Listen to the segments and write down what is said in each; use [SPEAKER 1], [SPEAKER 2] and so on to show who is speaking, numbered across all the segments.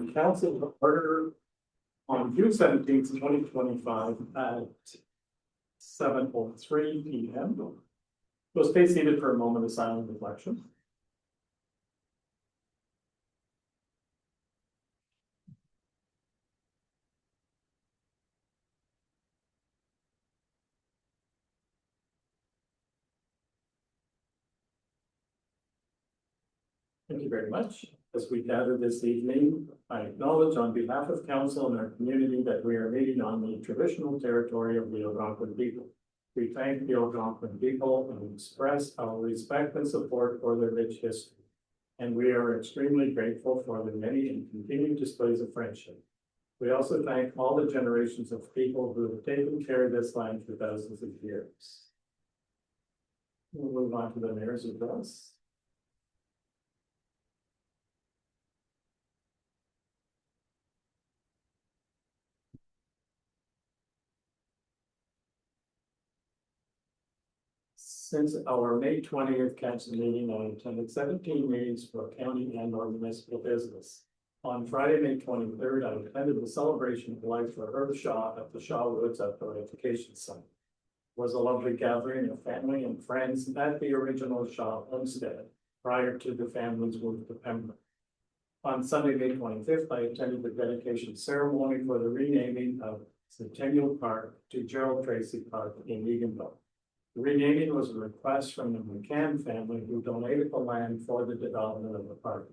[SPEAKER 1] Council to order on June 17th, 2025 at 7:03 p.m. So stay seated for a moment of silent reflection. Thank you very much. As we gather this evening, I acknowledge on behalf of council and our community that we are meeting on the traditional territory of the Algonquin people. We thank the Algonquin people and express our respect and support for their rich history. And we are extremely grateful for the many and continued displays of friendship. We also thank all the generations of people who have taken care of this land for thousands of years. We'll move on to the mayor's address. Since our May 20th council meeting, I attended 17 meetings for county and or municipal business. On Friday, May 23rd, I attended the celebration of life for Herb Shaw at the Shaw Woods Outdoor Education Center. It was a lovely gathering of family and friends at the original Shaw homestead prior to the family's move to Pembroke. On Sunday, May 25th, I attended the dedication ceremony for the renaming of Centennial Park to Gerald Tracy Park in Eganville. The renaming was a request from the McCann family who donated the land for the development of the park.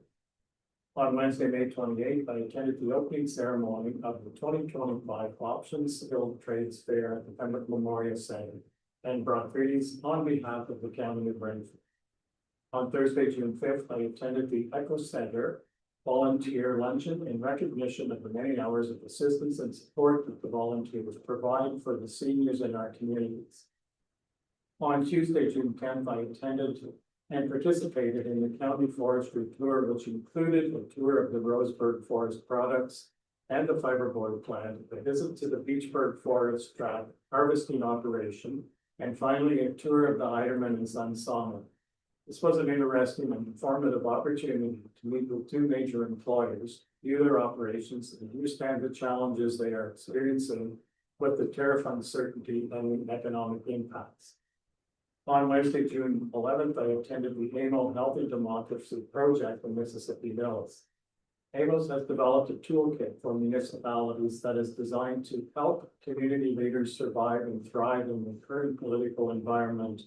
[SPEAKER 1] On Wednesday, May 28th, I attended the opening ceremony of the 2025 Options Skilled Trades Fair at the Pembroke Memorial Center and brought greetings on behalf of the County of Brantford. On Thursday, June 5th, I attended the Echo Center volunteer luncheon in recognition of the many hours of assistance and support that the volunteers provide for the seniors in our communities. On Tuesday, June 10th, I attended and participated in the county forestry tour, which included a tour of the Roseburg Forest products and the fiberboard plant, a visit to the Beechburg Forest Tract harvesting operation, and finally a tour of the Eiderman and Sons sawmill. This was an interesting and informative opportunity to meet with two major employers, view their operations, and understand the challenges they are experiencing with the tariff uncertainty and the economic impacts. On Wednesday, June 11th, I attended the AMO Healthy Democracy Project in Mississippi Mills. AMOS has developed a toolkit for municipalities that is designed to help community leaders survive and thrive in the current political environment,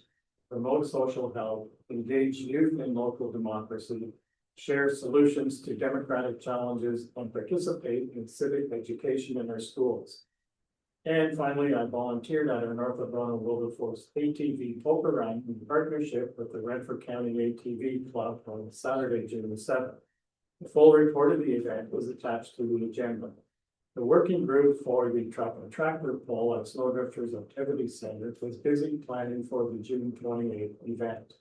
[SPEAKER 1] promote social health, engage youth in local democracy, share solutions to democratic challenges, and participate in civic education in our schools. And finally, I volunteered at our North Algona Wilberforce ATV poker run in partnership with the Redford County ATV Club on Saturday, June 7th. The full report of the event was attached to the agenda. The working group for the truck and tractor pull at Snowdrifters Activity Center was busy planning for the June 28th event.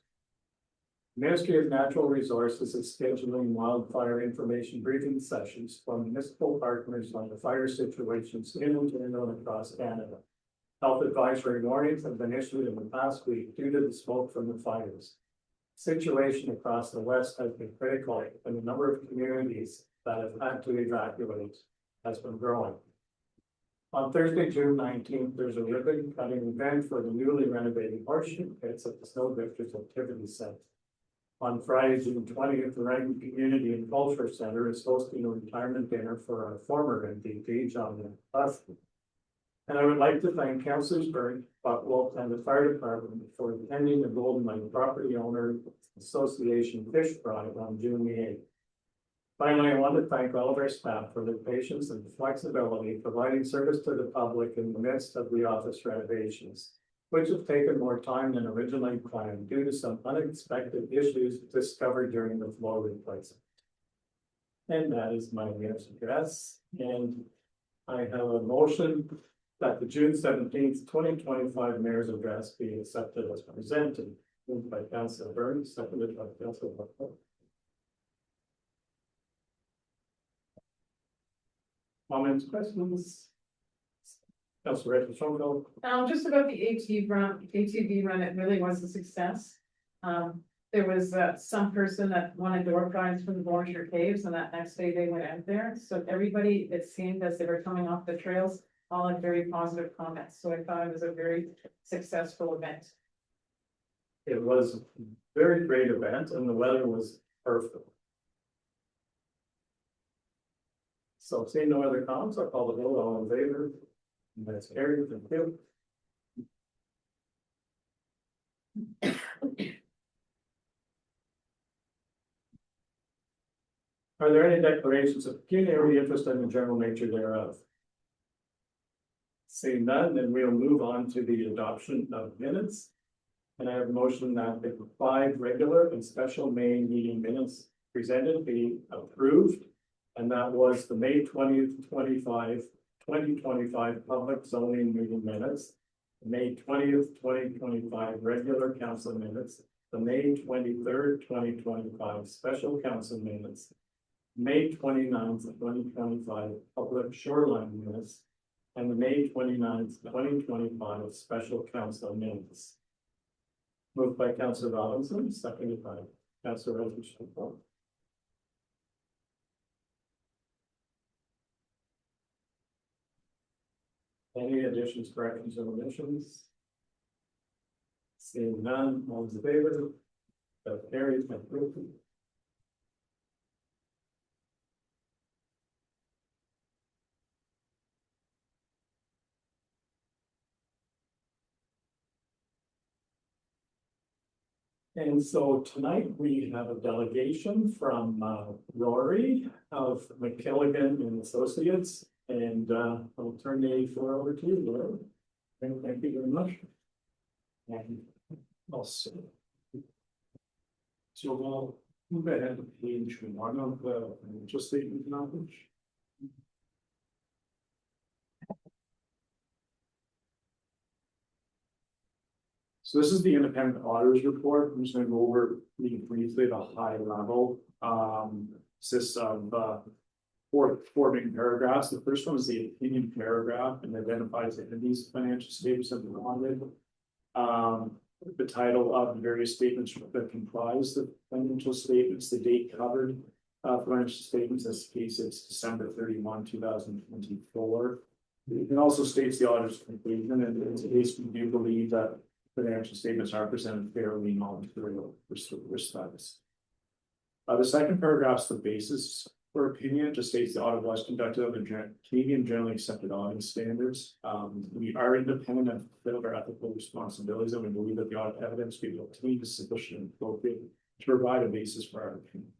[SPEAKER 1] Ministry of Natural Resources is scheduling wildfire information briefing sessions for municipal partners on the fire situations in Ontario and across Canada. Health advisory warnings have been issued in the past week due to the smoke from the fires. Situation across the West has been critical, and the number of communities that have had to evacuate has been growing. On Thursday, June 19th, there's a ribbon cutting event for the newly renovated horseshoe pits at the Snowdrifters Activity Center. On Friday, June 20th, the Rankin Community and Culture Center is hosting a retirement dinner for our former MVP, John Buffy. And I would like to thank Councillors Burke, Buckwolf, and the Fire Department for attending the Golden Mine Property Owner Association Fish Fry on June the 8th. Finally, I want to thank all of our staff for their patience and flexibility providing service to the public in the midst of the office renovations, which have taken more time than originally planned due to some unexpected issues discovered during the floor replacement. And that is my mayor's address. And I have a motion that the June 17th, 2025 mayor's address be accepted as presented. Moved by Councillor Burns, seconded by Councillor Buckle. Comments, questions? Councillor Rachel.
[SPEAKER 2] Just about the ATV run, it really was a success. there was some person that won a door prize from the Vormshire Caves, and that next day they went out there. So everybody, it seemed as they were coming off the trails, all had very positive comments. So I thought it was a very successful event.
[SPEAKER 1] It was a very great event and the weather was perfect. So seeing no other comments, I'll call the vote, all in favor. And that's carried, thank you. Are there any declarations of pecuniary interest in the general nature thereof? Seeing none, then we'll move on to the adoption of minutes. And I have a motion that the 5 regular and special May meeting minutes presented be approved. And that was the May 20th, 2025 public zoning meeting minutes, the May 20th, 2025 regular council minutes, the May 23rd, 2025 special council minutes, May 29th, 2025 public shoreline minutes, and the May 29th, 2025 special council minutes. Moved by Councillor Robinson, seconded by Councillor Richardson. Any additions, corrections, or omissions? Seeing none, all in favor? That carries. And so tonight we have a delegation from Rory of McKilligan and Associates, and I'll turn the floor over to you, Rory. Thank you very much. Also, so we'll move ahead to page 1 of the financial statement knowledge. So this is the independent auditors report. I'm just going to go over really briefly the high level. Consists of 4 main paragraphs. The first one is the opinion paragraph and identifies the entities' financial statements that were audited. The title of the various statements that comprise the financial statements, the date covered financial statements. In this case, it's December 31, 2024. It also states the auditor's conclusion, and in this case, we do believe that financial statements are presented fairly non-material respects. The second paragraph is the basis for opinion. It just states the audit was conducted under Canadian generally accepted auditing standards. We are independent and fulfill our ethical responsibilities, and we believe that the audit evidence we will obtain is sufficient and appropriate to provide a basis for our opinion.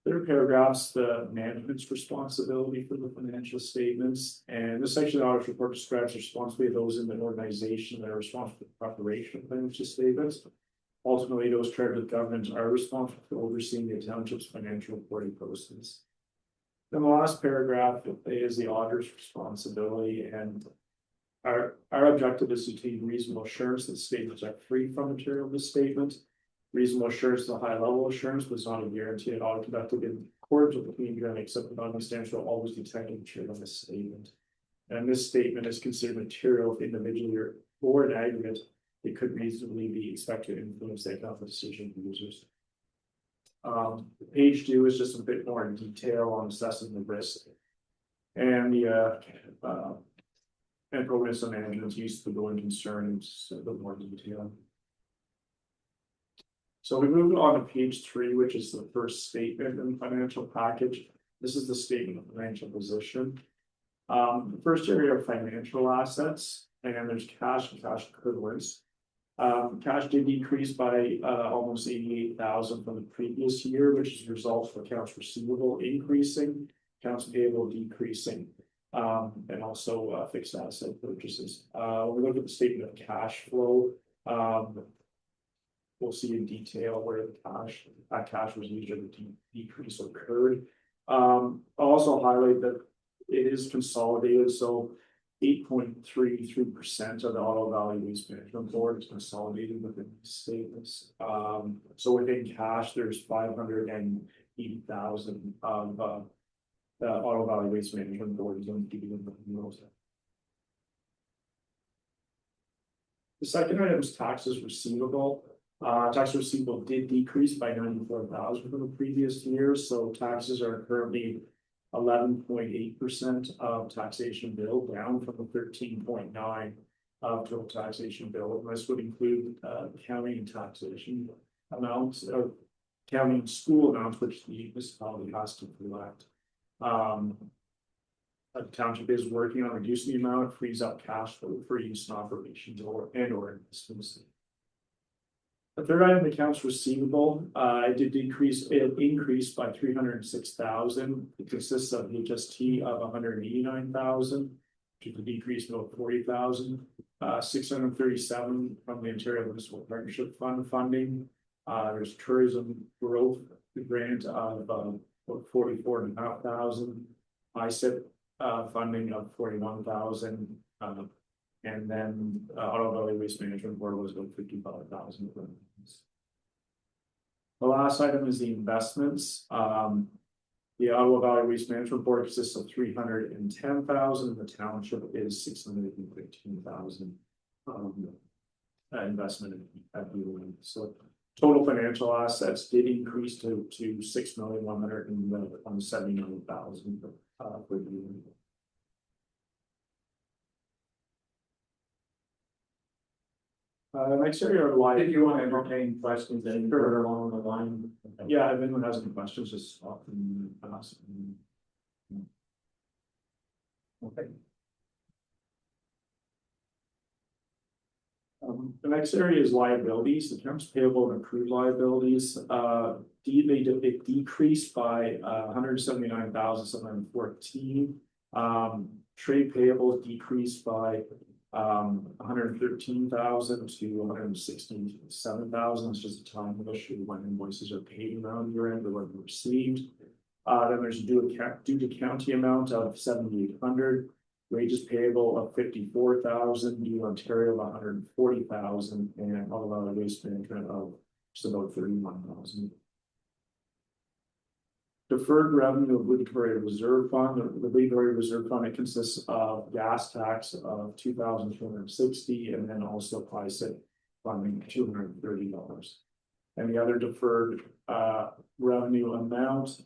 [SPEAKER 1] Third paragraph's the management's responsibility for the financial statements, and this section of the audit report describes the responsibility of those in the organization that are responsible for the preparation of financial statements. Ultimately, those charged with governance are responsible for overseeing the township's financial reporting process. Then the last paragraph is the auditor's responsibility, and our objective is to obtain reasonable assurance that statements are free from material misstatement. Reasonable assurance is a high level assurance, but it's not a guarantee. An audit conducted in accordance with the Canadian generally accepted auditing standards will always detect material misstatement. And this statement is considered material if individually or in aggregate, it could reasonably be expected to influence the economic decision of users. Page 2 is just a bit more in detail on assessing the risk and the and progress on management's use of the going concerns a bit more detail. So we move on to page 3, which is the first statement in the financial package. This is the statement of financial position. The first area of financial assets, and there's cash and cash equivalents. Cash did decrease by almost 88,000 from the previous year, which is a result of accounts receivable increasing, accounts payable decreasing, and also fixed asset purchases. When we look at the statement of cash flow, we'll see in detail where the cash was used or the decrease occurred. I'll also highlight that it is consolidated, so 8.33% of the Auto Valley Waste Management Board is consolidated within these statements. So within cash, there's 580,000 of the Auto Valley Waste Management Board is going to be in the The second item is taxes receivable.
[SPEAKER 3] Tax receivable did decrease by 94,000 from the previous year, so taxes are currently 11.8% of taxation bill, down from the 13.9% of total taxation bill. And this would include county and taxation amounts, or county and school amounts, which the municipality has to collect. The township is working on reducing the amount, it frees up cash flow for use in operations or investments. The third item, accounts receivable, it increased by 306,000. It consists of HST of 189,000, which is a decrease of 40,000. 637 from the Ontario Municipal Partnership Fund funding. There's tourism growth grant of 44,500. ISIP funding of 41,000. And then Auto Valley Waste Management Board was about 55,000. The last item is the investments. The Ottawa Valley Waste Management Board consists of 310,000. The township is 615,000 investment at ULM. So total financial assets did increase to 6,179,000 for the year. Next area are live.
[SPEAKER 1] If you want to entertain questions any further along the line.
[SPEAKER 3] Yeah, if anyone has any questions, just stop and ask. Okay. The next area is liabilities. The accounts payable and accrued liabilities. It decreased by 179,714. Trade payables decreased by 113,000 to 167,000. It's just a time issue when invoices are paid around year end or when they're received. Then there's due to county amount of 7,800. Wages payable of 54,000, New Ontario of 140,000, and all of our waste management of just about 31,000. Deferred revenue obligatory reserve fund. The obligatory reserve fund, it consists of gas tax of 2,260, and then also PISA funding $230. And the other deferred revenue amount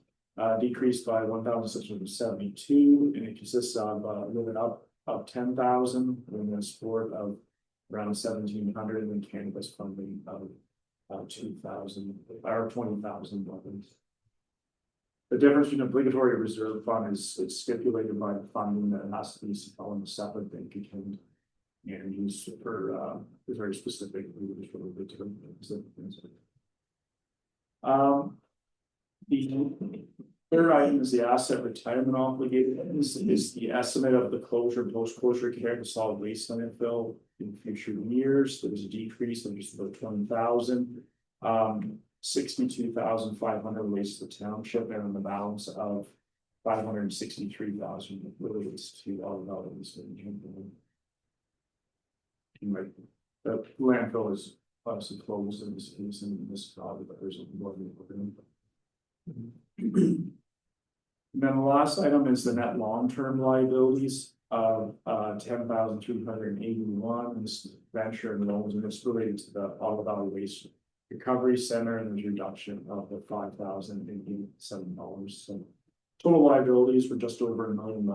[SPEAKER 3] decreased by 1,672, and it consists of living up of 10,000, and then sport of around 1,700, and then cannabis funding of 2,000 or 20,000 weapons. The difference between obligatory reserve fund is it's stipulated by the funding that it has to be on a separate bank account and used for very specific reasons for the term. The third item is the asset retirement obligation. This is the estimate of the closure and post-closure care of the solid waste landfill in future years. There was a decrease of just about 20,000. 62,500 relates to the township, and the balance of 563,000 relates to all of our waste. The landfill is obviously closed in this case in this project, but there's more than and then the last item is the net long-term liabilities of 10,381. This venture and loans, and it's related to the Ottawa Valley Waste Recovery Center, and there's a reduction of the $5,087. So total liabilities were just over $1 million at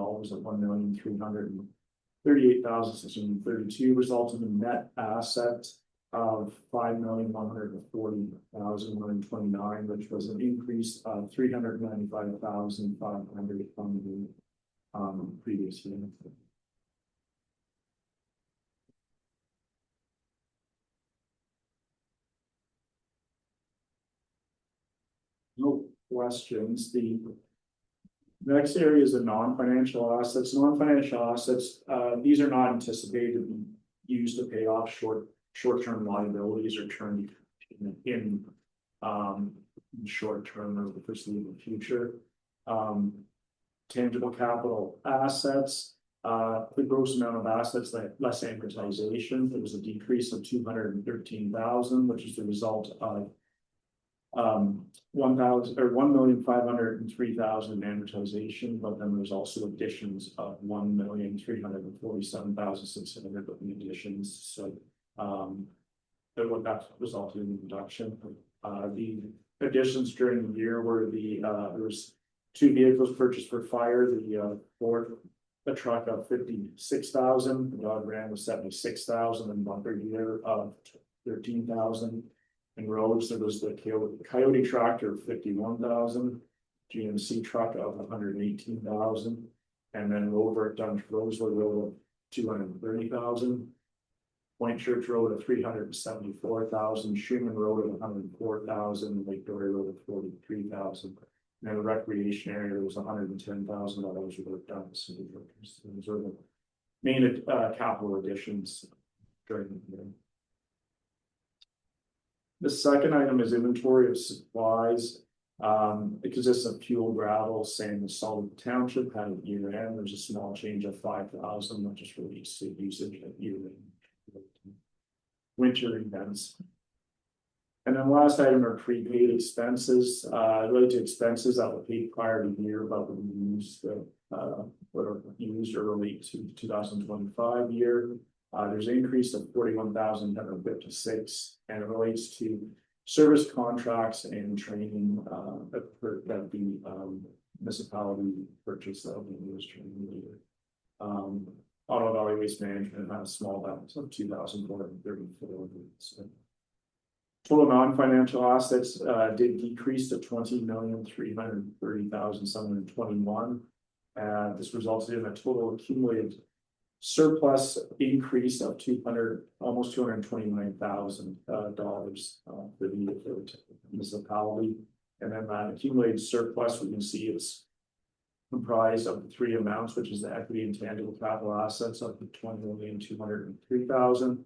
[SPEAKER 3] $1,338,632, resulting in net asset of $5,140,129, which was an increase of $395,500 from the previous year. No questions. The next area is the non-financial assets. Non-financial assets, these are not anticipated to be used to pay off short-term liabilities or turn in short term or the foreseeable future. Tangible capital assets, the gross amount of assets less amortization. There was a decrease of 213,000, which is the result of 1,503,000 amortization, but then there's also additions of 1,347,600 in additions. So what that resulted in reduction. The additions during the year were there was 2 vehicles purchased for fire, the Ford, a truck of 56,000, the Dodge Ram was 76,000, and bumper gear of 13,000. And roads, there was the Coyote tractor of 51,000, GMC truck of 118,000, and then over at Dunge Rosewood Road of 230,000. Point Church Road of 374,000, Schumann Road of 104,000, Lake Dory Road of 43,000. And then the recreation area was $110,000 worth done. So those are the main capital additions during the year. The second item is inventory of supplies. It consists of fuel, gravel, sand, and salt. The township had at year end. There's a small change of 5,000, which is released to usage at year end. Winter events. And then last item are prepaid expenses, related to expenses that were paid prior to the year, but were used, were used early to 2025 year. There's an increase of 41,756, and it relates to service contracts and training that the municipality purchased that will be used during the year. Auto Valley Waste Management had a small balance of 2,434. So total non-financial assets did decrease to 20,330,721. This resulted in a total accumulated surplus increase of almost $229,000 for the municipality. And then that accumulated surplus, we can see it's comprised of the 3 amounts, which is the equity and tangible capital assets of 20,203,000,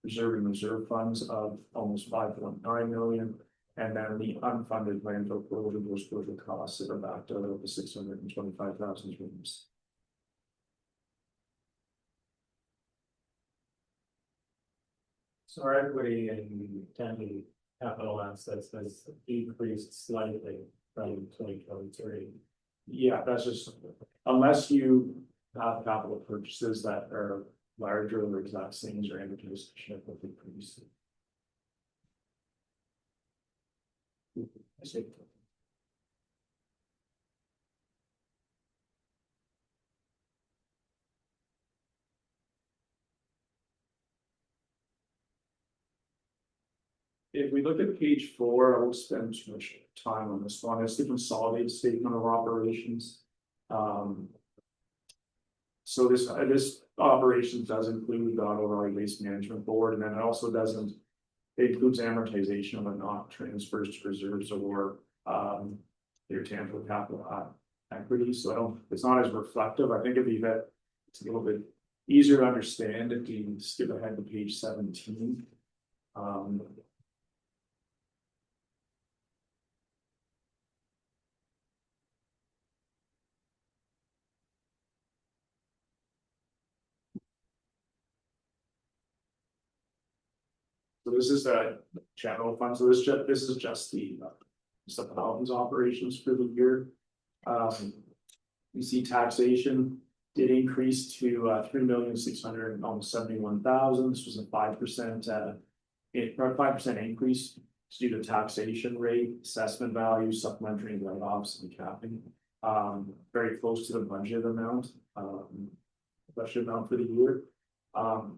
[SPEAKER 3] reserve and reserve funds of almost 5.9 million, and then the unfunded landfill closure costs that are backed out of the 625,000 rooms.
[SPEAKER 1] So our equity and tangible capital assets has decreased slightly from 2023.
[SPEAKER 3] Yeah, that's just, unless you have capital purchases that are larger or exact same as your amortization will decrease. I see. If we look at page 4, I won't spend too much time on this one. It's the consolidated statement of operations. So this operations does include the Auto Valley Waste Management Board, and then it also doesn't. It includes amortization but not transfers to reserves or your tangible capital equity. So it's not as reflective. I think it's a little bit easier to understand if you skip ahead to page 17. So this is a general fund. So this is just the Paladin's operations for the year. You see taxation did increase to 3,671,000. This was a 5% increase due to taxation rate, assessment value, supplementary write-offs, and capping. Very close to the budget amount, budget amount for the year.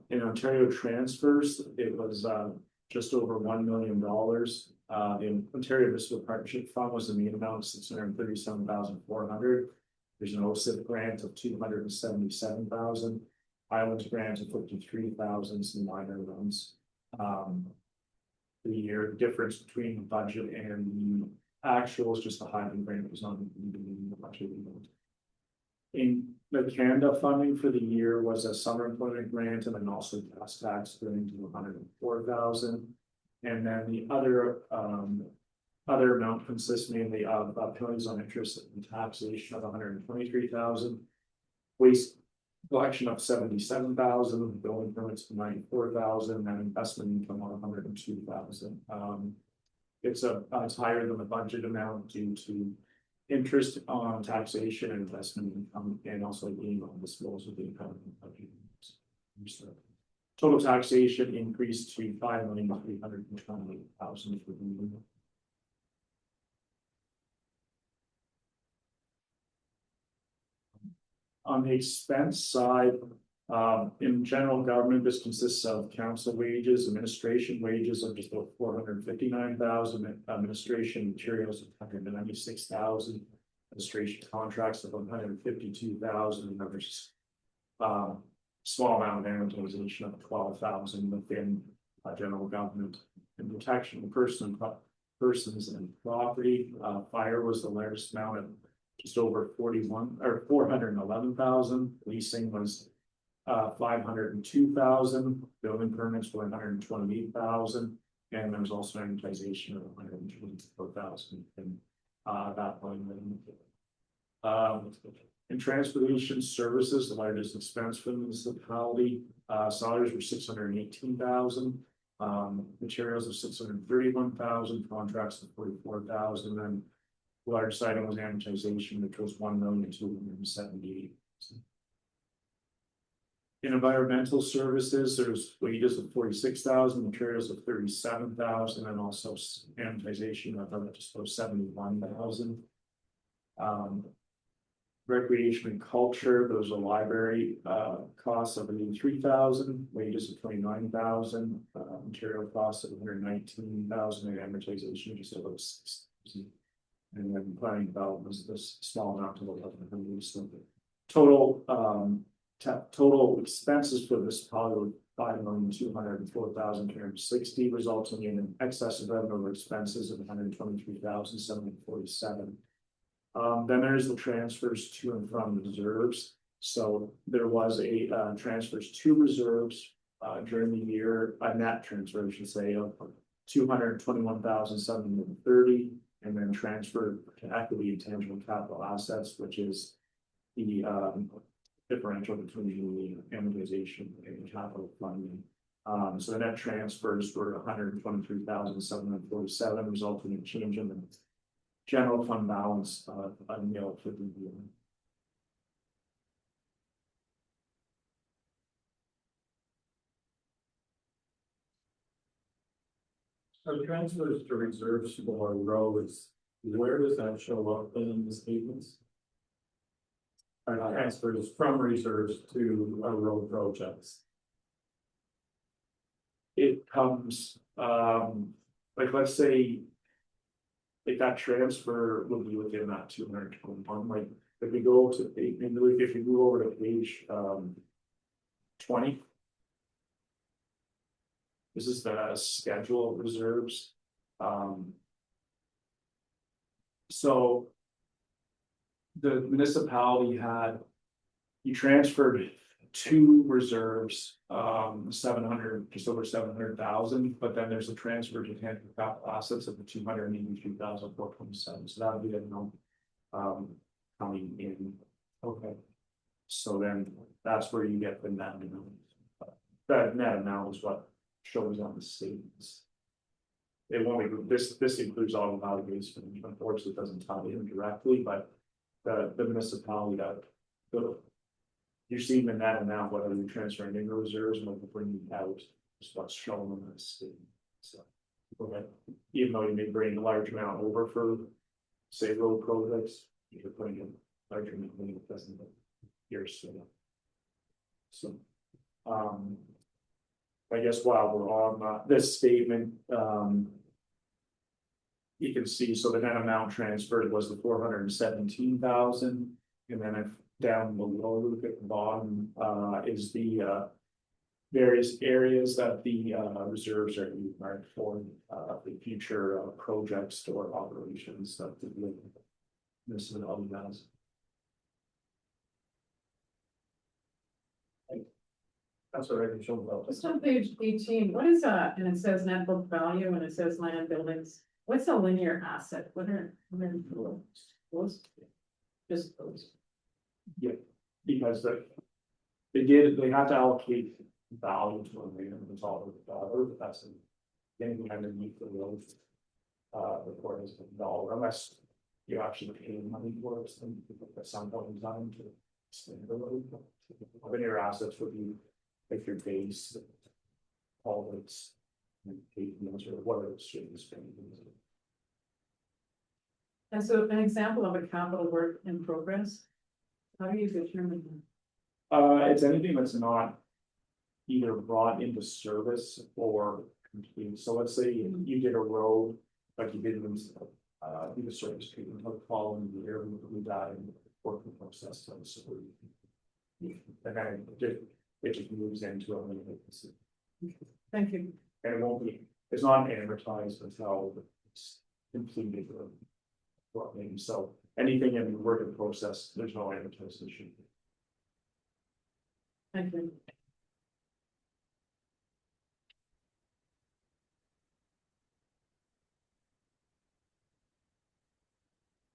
[SPEAKER 3] In Ontario transfers, it was just over $1 million. The Ontario Municipal Partnership Fund was the main amount, 637,400. There's an OSIP grant of 277,000. Islands grant of 53,000. Some minor loans. The year difference between the budget and the actual is just the Highland grant was not included in the budget. In the Canada funding for the year was a summer employment grant and then also gas tax going to 104,000. And then the other amount consists mainly of penalties on interest and taxation of 123,000, waste collection of 77,000, building permits of 94,000, and investment income of 102,000. It's higher than the budget amount due to interest on taxation and investment income, and also gain on disposal of the income. Total taxation increased to $5,328,000 for the year. On the expense side, in general government, this consists of council wages, administration wages of just about $459,000, administration materials of $196,000, administration contracts of $152,000, and there's small amount of amortization of $12,000 within general government and protection of persons and property. Fire was the largest amount of just over 411,000. Leasing was 502,000. Building permits were 128,000, and there was also amortization of 124,000 in that line. In transportation services, the largest expense for the municipality, salaries were 618,000. Materials of 631,000, contracts of 44,000, and largest item was amortization, which was 1,278,000. In environmental services, there's wages of 46,000, materials of 37,000, and also amortization of just about 71,000. Recreation and culture, there was a library cost of 83,000, wages of 29,000, material costs of 119,000, and amortization just about 6,000. And then planning development was this small amount of 1100. So total total expenses for this probably $5,204,260, resulting in an excess of revenue expenses of $123,747. Then there's the transfers to and from reserves. So there was a transfers to reserves during the year, a net transfer, I should say, of $221,730, and then transferred to equity and tangible capital assets, which is the differential between the amortization and capital funding. So the net transfers were $123,747, resulting in a change in the general fund balance of $1,000,000 for the year.
[SPEAKER 1] So transfers to reserves for roads, where does that show up in the statements? Transfers from reserves to road projects.
[SPEAKER 3] It comes, like, let's say, like that transfer will be within that 221. Like, if we go to if you go over to page 20. This is the schedule of reserves. So the municipality you transferred two reserves, 700, just over 700,000, but then there's a transfer to tangible capital assets of the 283,427. So that would be a number coming in. Okay. So then that's where you get the net amount. That net amount is what shows on the statements. It won't be this includes all of values, unfortunately it doesn't tie in directly, but the municipality that you're seeing the net amount, whether you're transferring in reserves and what you're bringing out is what's shown on the statement. So even though you may bring a large amount over for say road projects, you're putting in larger amount when it doesn't here. So I guess while we're on this statement, you can see, so the net amount transferred was the 417,000, and then if down below, look at the bottom, is the various areas that the reserves are earmarked for the future projects or operations that the municipality has. That's what I can show about.
[SPEAKER 2] Just on page 18, what is that? And it says net book value and it says land buildings. What's a linear asset? What are those? Just those.
[SPEAKER 3] Yeah, because they have to allocate value to a land, it's all over the dollar, but that's anything underneath the road. The court is $1, unless you actually pay money for it, then at some point in time to extend the road. Linear assets would be like your base, all its. Pavements or whatever it's doing.
[SPEAKER 2] And so an example of a capital work in progress, how do you determine that?
[SPEAKER 3] It's anything that's not either brought into service or complete. So let's say you did a road, like you did do the service treatment of the following year, we died in the working process. So and then it just moves into a vacancy.
[SPEAKER 2] Thank you.
[SPEAKER 3] And it won't be, it's not advertised until it's completed. So anything in the working process, there's no advertisement.
[SPEAKER 2] Thank you.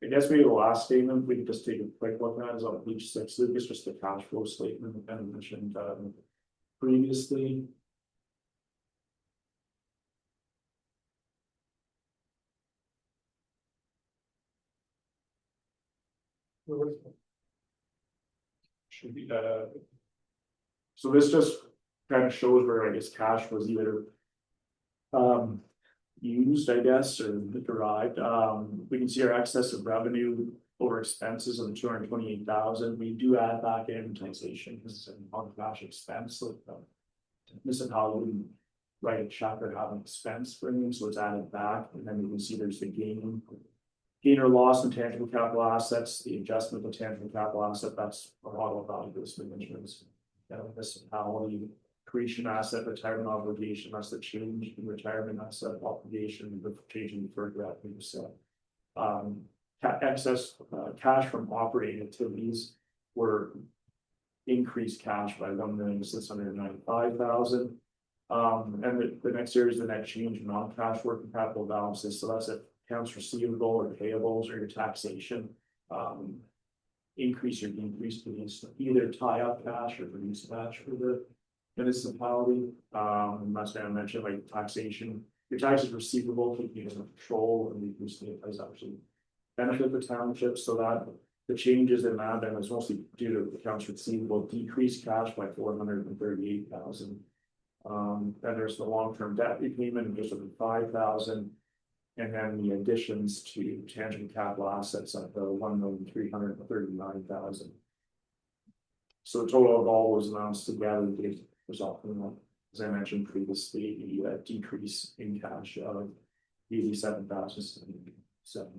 [SPEAKER 3] I guess maybe the last statement, we can just take a quick look at is on page 6, Lucas, just the cash flow statement that I mentioned previously. Should be, so this just kind of shows where I guess cash was either used, I guess, or derived. We can see our excess of revenue over expenses of 228,000. We do add back amortization because it's an on-cash expense. So this is how we write a check or have an expense for them, so it's added back, and then we can see there's the gain or loss in tangible capital assets, the adjustment of tangible capital asset, that's a lot of value to this management. Municipality, creation asset, retirement obligation, that's the change in retirement asset obligation, the change in deferred revenue. So excess cash from operating activities were increased cash by 1,695,000. And the next area is the net change in non-cash working capital balances. So that's accounts receivable or payables or your taxation. Increase or decrease to these, either tie up cash or produce cash for the municipality. That's what I mentioned, like taxation. Your taxes receivable keep you under control, and decrease the price actually benefit the township. So that the changes in that, and it's mostly due to accounts receivable decrease cash by 438,000. Then there's the long-term debt repayment of just over 5,000. And then the additions to tangible capital assets at the 1,339,000. So the total of all those amounts together result in, as I mentioned previously, the decrease in cash of 87,007.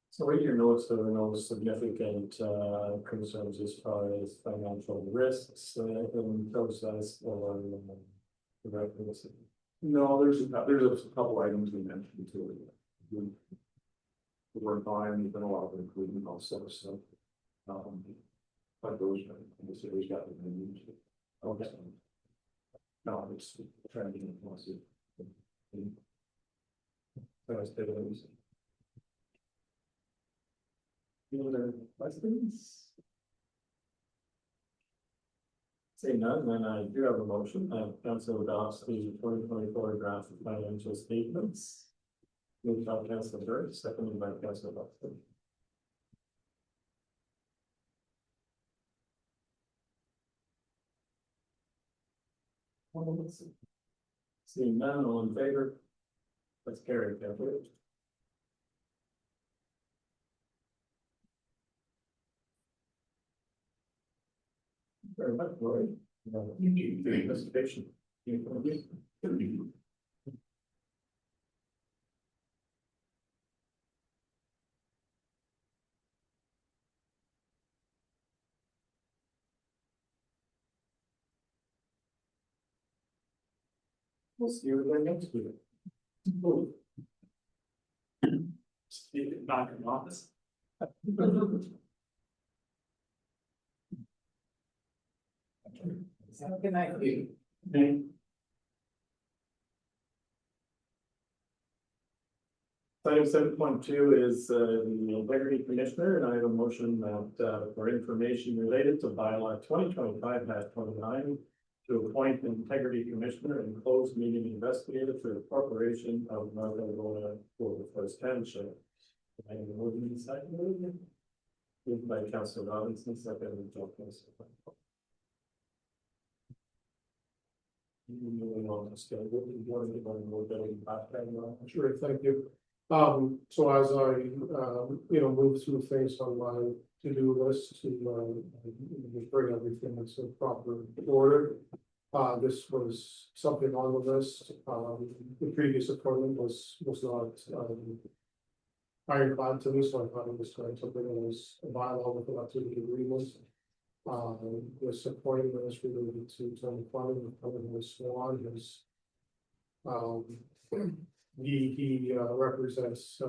[SPEAKER 1] So in your notes, there were no significant concerns as far as financial risks in process or the records.
[SPEAKER 3] No, there's a couple items we mentioned too. We work on, and we've been a lot of including also. So, but those are the series got the news. Okay. No, it's trying to get positive.
[SPEAKER 1] Any other questions? Say none, then I do have a motion. Council adopts the 2024 draft financial statements. Moved by Councilor Bird, seconded by Councilor Buxton. Seeing none, all in favor? Let's carry it, Councilor. Very much, Roy. You need the presentation. We'll see you again next week. Back in office.
[SPEAKER 2] Good night.
[SPEAKER 1] Item 7.2 is the integrity commissioner, and I have a motion that for information related to bylaw 2025-29 to appoint an integrity commissioner and closed meeting investigator for the corporation of Algona Wilberforce Township. I have a motion second. Moved by Councilor Robinson, seconded by Councilor. Moving on to schedule, you want to give a more building background on?
[SPEAKER 4] Sure, thank you. So as I, move through things on my to-do list to, just bring everything into proper order. This was something on the list. The previous appointment was not, ironclad to me, so I thought it was going something that was a bylaw with about 2 agreements. This appointment is related to Tony Fleming, with Swan, his, he represents,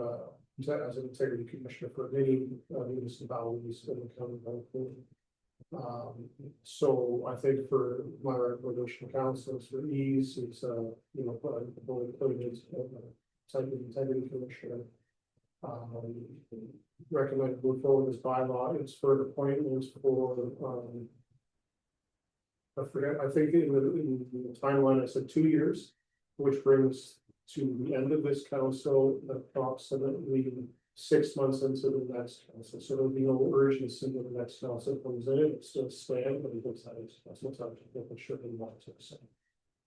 [SPEAKER 4] as an integrity commissioner for many municipalities in the county of Vancouver. So I think for my recommendation to council is for ease, it's, putting it, type of integrity commissioner. Recommend to move forward this bylaw. It's for appointments for, I forget, I think in the timeline I said 2 years, which brings to the end of this council approximately 6 months into the next council. So there'll be no urgency into the next council comes in. It's still stand, but it looks like that's what's out there. It should be want to say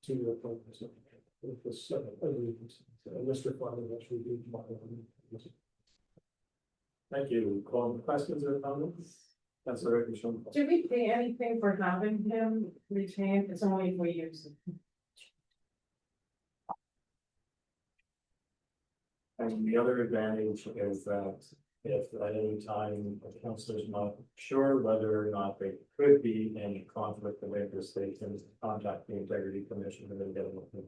[SPEAKER 4] 2 year appointments. With this agreement, Mr. Fleming actually did my.
[SPEAKER 1] Thank you. Call the questions or comments? Councilor Rickenson.
[SPEAKER 2] Do we pay anything for having him retained? It's only if we use it.
[SPEAKER 1] And the other advantage is that if at any time the councilor's not sure whether or not they could be in conflict of interest, they can contact the integrity commission and then get them.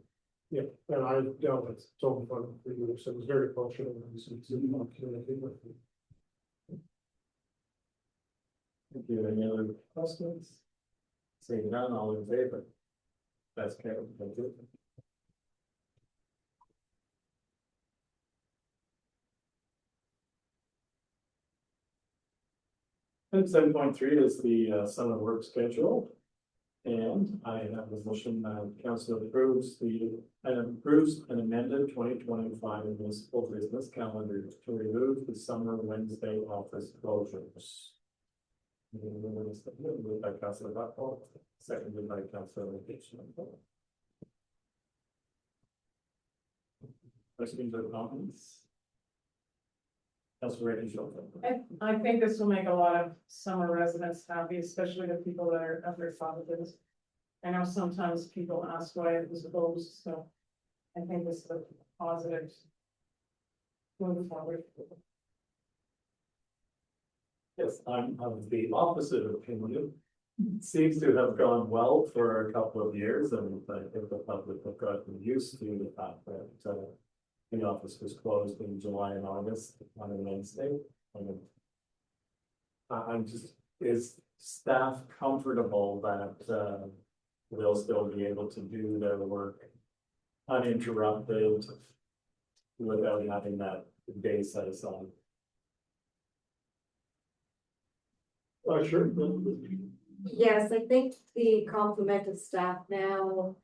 [SPEAKER 4] Yeah, and I've dealt with Tony Fleming for years, so it was very functional and communicate with him.
[SPEAKER 1] Thank you. Any other questions? Seeing none, all in favor? That's carried. Thank you. And 7.3 is the summer work schedule. And I have a motion that council approves an amended 2025 municipal business calendar to remove the summer Wednesday office closures. Moved by Councilor Buckle, seconded by Councilor Rickenson. Questions or comments? Councilor Rickenson.
[SPEAKER 2] I think this will make a lot of summer residents happy, especially the people that are at their cottages. I know sometimes people ask why it was closed, so I think this is a positive move forward.
[SPEAKER 1] Yes, I'm of the opposite opinion. It seems to have gone well for a couple of years, and I think the public have gotten used to the fact that the office was closed in July and August on a Wednesday. I'm just, is staff comfortable that they'll still be able to do their work uninterrupted without having that day set aside?
[SPEAKER 4] Sure.
[SPEAKER 5] Yes, I think the complement of staff now,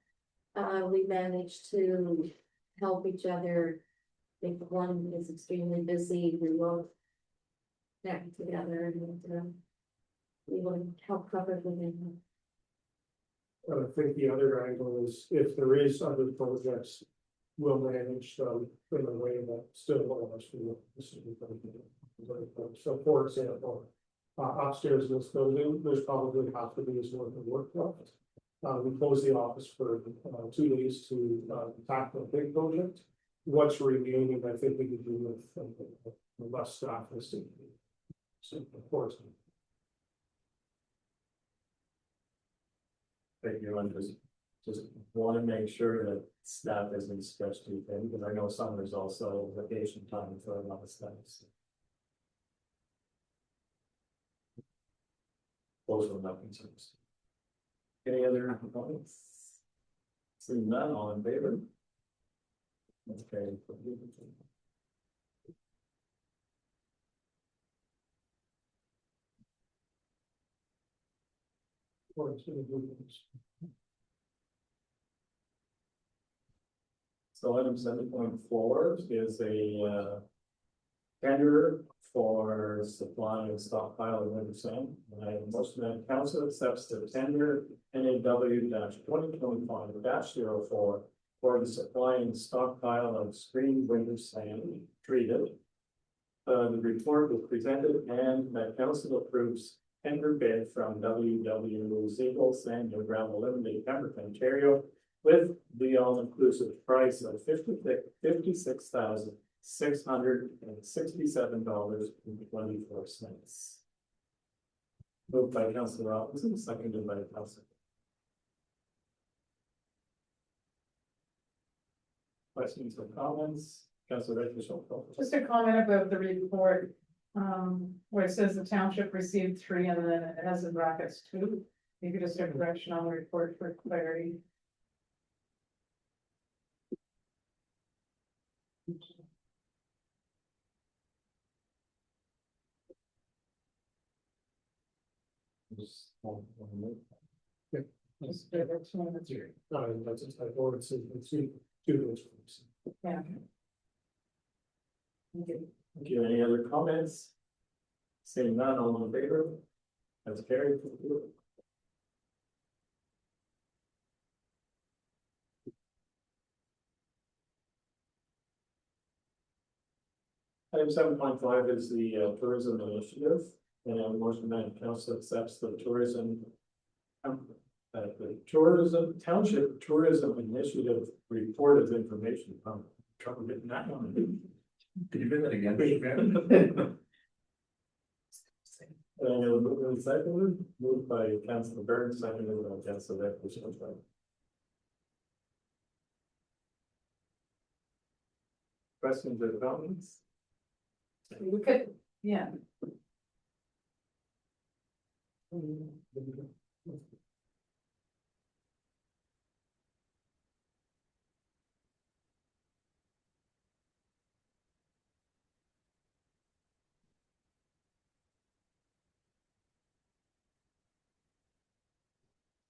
[SPEAKER 5] we manage to help each other. If one is extremely busy, we will connect together and we will help cover the thing.
[SPEAKER 4] I think the other angle is if there is other projects, we'll manage them in a way that still allows for. So for example, upstairs in this building, there's probably half the day's worth of work left. We closed the office for 2 days to tackle a big project. What's remaining, I think we could do with less staff listing. So of course.
[SPEAKER 1] Thank you, and just want to make sure that staff isn't stretched too thin, because I know summer's also vacation time for a lot of staff. Those are my concerns. Any other comments? Seeing none, all in favor? Okay. So item 7.4 is a tender for supply and stockpile of winter sand. And I have a motion that council accepts the tender NAW 2025 04 for the supply and stockpile of screened winter sand treated. The report was presented and that council approves tender bid from WW Ziegel Sand and Gravel Limited, Pembroke, Ontario, with the all-inclusive price of $56,667.24. Moved by Councilor Robinson, seconded by Councilor. Questions or comments? Councilor Rachel.
[SPEAKER 2] Just a comment about the report, where it says the township received 3 and then it has in brackets 2. You could just have correction on the report for clarity. Just do it, 2 and 3.
[SPEAKER 4] No, that's just like, or it's two those.
[SPEAKER 2] Yeah. Okay.
[SPEAKER 1] Thank you. Any other comments? Seeing none, all in favor? That's carried. Item 7.5 is the tourism initiative, and a motion that council accepts the tourism. The tourism township tourism initiative report of information from trouble getting that one.
[SPEAKER 3] Could you do that again?
[SPEAKER 1] Moved by Councilor Burns, seconded by Councilor Rachel. Questions or comments?
[SPEAKER 2] We could, yeah.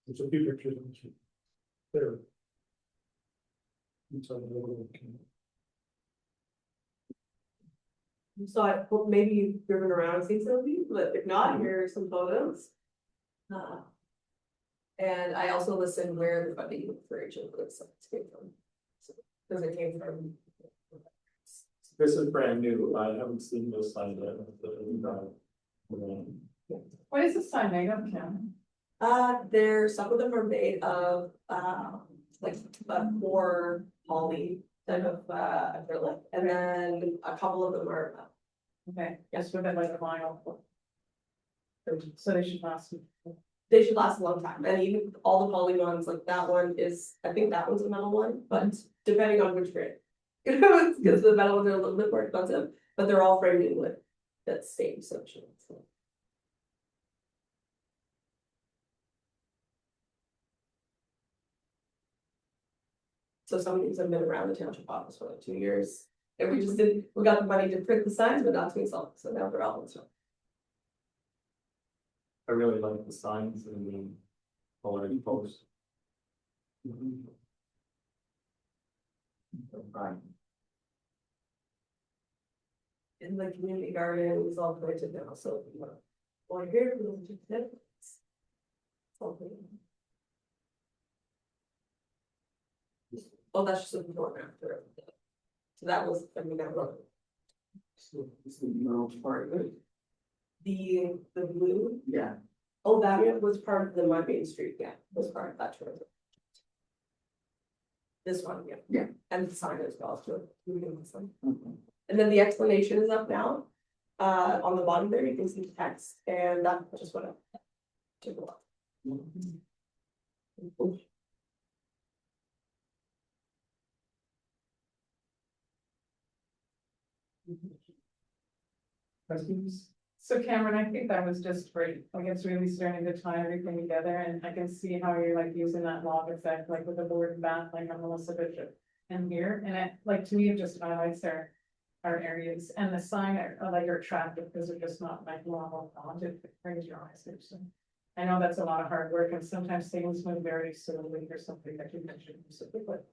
[SPEAKER 4] There's a few pictures. There. Inside the little can.
[SPEAKER 6] So I hope maybe you've driven around and seen some of these, but if not, here are some photos. And I also listed where the funding for each of those sites came from. So, because it came from.
[SPEAKER 1] This is brand new. I haven't seen this sign yet.
[SPEAKER 2] What is the sign made of, Kim?
[SPEAKER 6] Some of them are made of, like a core poly type of, acrylic, and then a couple of them are.
[SPEAKER 2] Okay, yes, with it like a vinyl. So they should last.
[SPEAKER 6] They should last a long time, and even all the poly ones, like that one is, I think that one's a metal one, but depending on which grade. Because the metal ones are a little bit more expensive, but they're all framed in wood. That's same, so. So some of these have been around the township office for like 2 years, and we just didn't, we got the money to print the signs, but not to install them, so now they're all installed.
[SPEAKER 1] I really like the signs and the already post. Right.
[SPEAKER 6] In the community garden, it's all printed now, so. Well, here, we'll just hit it. It's all printed. Oh, that's just a before and after. So that was, I mean, that was.
[SPEAKER 3] So it's the middle part of it.
[SPEAKER 6] The blue,
[SPEAKER 3] Yeah.
[SPEAKER 6] oh, that was part of the My Main Street, yeah, was part of that tourism. This one, yeah.
[SPEAKER 3] Yeah.
[SPEAKER 6] And the sign as well, so. we can list them.
[SPEAKER 3] Okay.
[SPEAKER 6] And then the explanation is up now. On the bottom there, you can see the text, and that just went up. Took a while.
[SPEAKER 1] Questions?
[SPEAKER 2] So Cameron, I think that was just great, like it's really starting to tie everything together, and I can see how you're like using that log effect, like with the board back, like on Melissa Bishop. And here, and it, like, to me, it just highlights our areas, and the sign are like are attractive, because they're just not like normal font, it brings your eyes there, so. I know that's a lot of hard work, and sometimes things move very slowly or something that you mentioned, so but.